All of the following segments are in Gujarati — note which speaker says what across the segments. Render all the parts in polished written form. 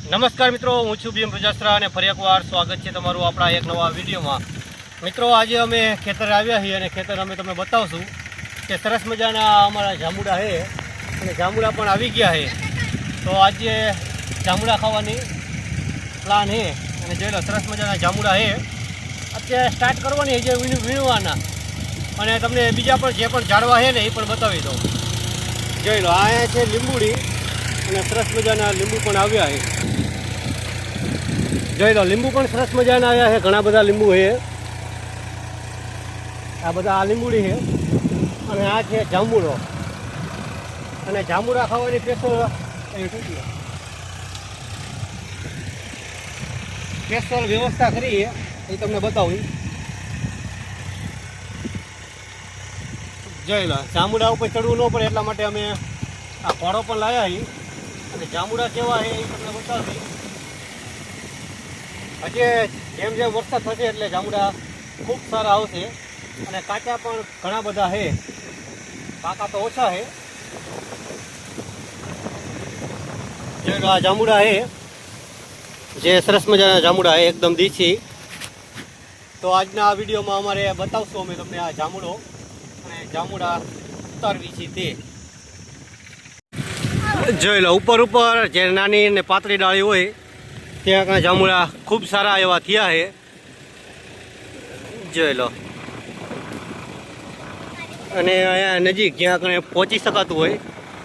Speaker 1: નમસ્કાર મિત્રો, હું છું બીએમ પ્રજાસ્ત્રા અને ફરી એકવાર સ્વાગત છે તમારું આપણા એક નવા વિડીયોમાં। મિત્રો, આજે અમે ખેતરે આવ્યા છીએ અને ખેતર અમે તમને બતાવશું કે સરસ મજાના અમારા જાંબુડા છે અને જાંબુડા પણ આવી ગયા છે। તો આજે જાંબુડા ખાવાની પ્લાન છે અને જોઈ લો સરસ મજાના જાંબુડા છે। અત્યારે સ્ટાર્ટ કરવાની છે વીણવાના અને તમને બીજા પણ જે પણ ઝાડવા છે ને એ પણ બતાવી દઉં। જોઈ લો, આ છે લીંબુડી અને સરસ મજાના લીંબુ પણ આવ્યા છે। જોઈ લો, લીંબુ પણ સરસ મજાના આવ્યા છે, ઘણા બધા લીંબુ છે। આ બધા આ લીંબુડી છે અને આ છે જાંબુડો અને જાંબુડા ખાવાની સ્પેશિયલ વ્યવસ્થા કરી છે એ તમને બતાવું। જોઈ લો, જાંબુડા ઉપર ચડવું ન પડે એટલા માટે અમે આ ફળો પણ લાવ્યા છીએ અને જાંબુડા કેવા છે એ તમને બતાવી। હજી જેમ જેમ વરસાદ થશે એટલે જાંબુડા ખૂબ સારા આવશે અને કાચા પણ ઘણા બધા છે, પાકા તો ઓછા છે। જોઈ લો, આ જાંબુડા છે જે સરસ મજાના જાંબુડા છે, એકદમ દેશી। તો આજના આ વિડીયોમાં અમારે બતાવશું અમે તમને આ જાંબુડો અને જાંબુડા ઉતારવી છે તે। જોઈ લો, ઉપર જે નાની ને પાતળી ડાળી હોય ત્યાં કાંઈ જાંબુડા ખૂબ સારા એવા થયા છે। જોઈ લો, અને અહીંયા નજીક જ્યાં કણે પહોંચી શકાતું હોય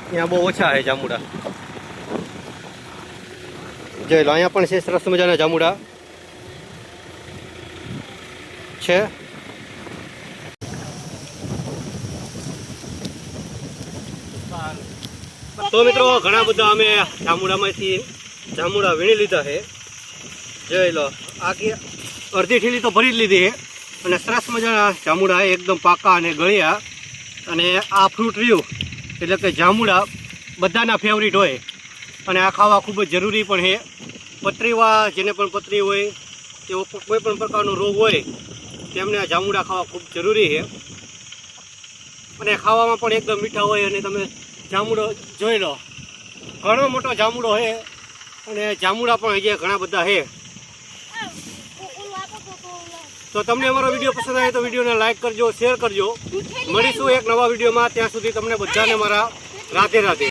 Speaker 1: ત્યાં બહુ ઓછા છે જાંબુડા। જોઈ લો, અહીંયા પણ છે સરસ મજાના જાંબુડા છે। તો મિત્રો, ઘણા બધા અમે જાંબુડામાંથી જાંબુડા વીણી લીધા છે। જોઈ લો, આખી અડધી ઠેલી તો ભરી જ લીધી છે અને સરસ મજાના જાંબુડા એકદમ પાકા અને ગળ્યા। અને આ ફ્રૂટ રહ્યું એટલે કે જાંબુડા બધાના ફેવરિટ હોય અને આ ખાવા ખૂબ જ જરૂરી પણ છે। પથરીવા જેને પણ પથરી હોય તેવો કોઈ પણ પ્રકારનો રોગ હોય તેમને આ જાંબુડા ખાવા ખૂબ જરૂરી છે અને ખાવામાં પણ એકદમ મીઠા હોય। અને તમે જાંબુડો જોઈ લો, ઘણો મોટો જાંબુડો છે અને જાંબુડા પણ હજી ઘણા બધા છે। તો તમને અમારો વિડીયો પસંદ આવે તો વિડીયોને લાઈક કરજો, શેર કરજો। મળીશું એક નવા વિડીયોમાં, ત્યાં સુધી તમને બધાને મારા રાધે રાધે।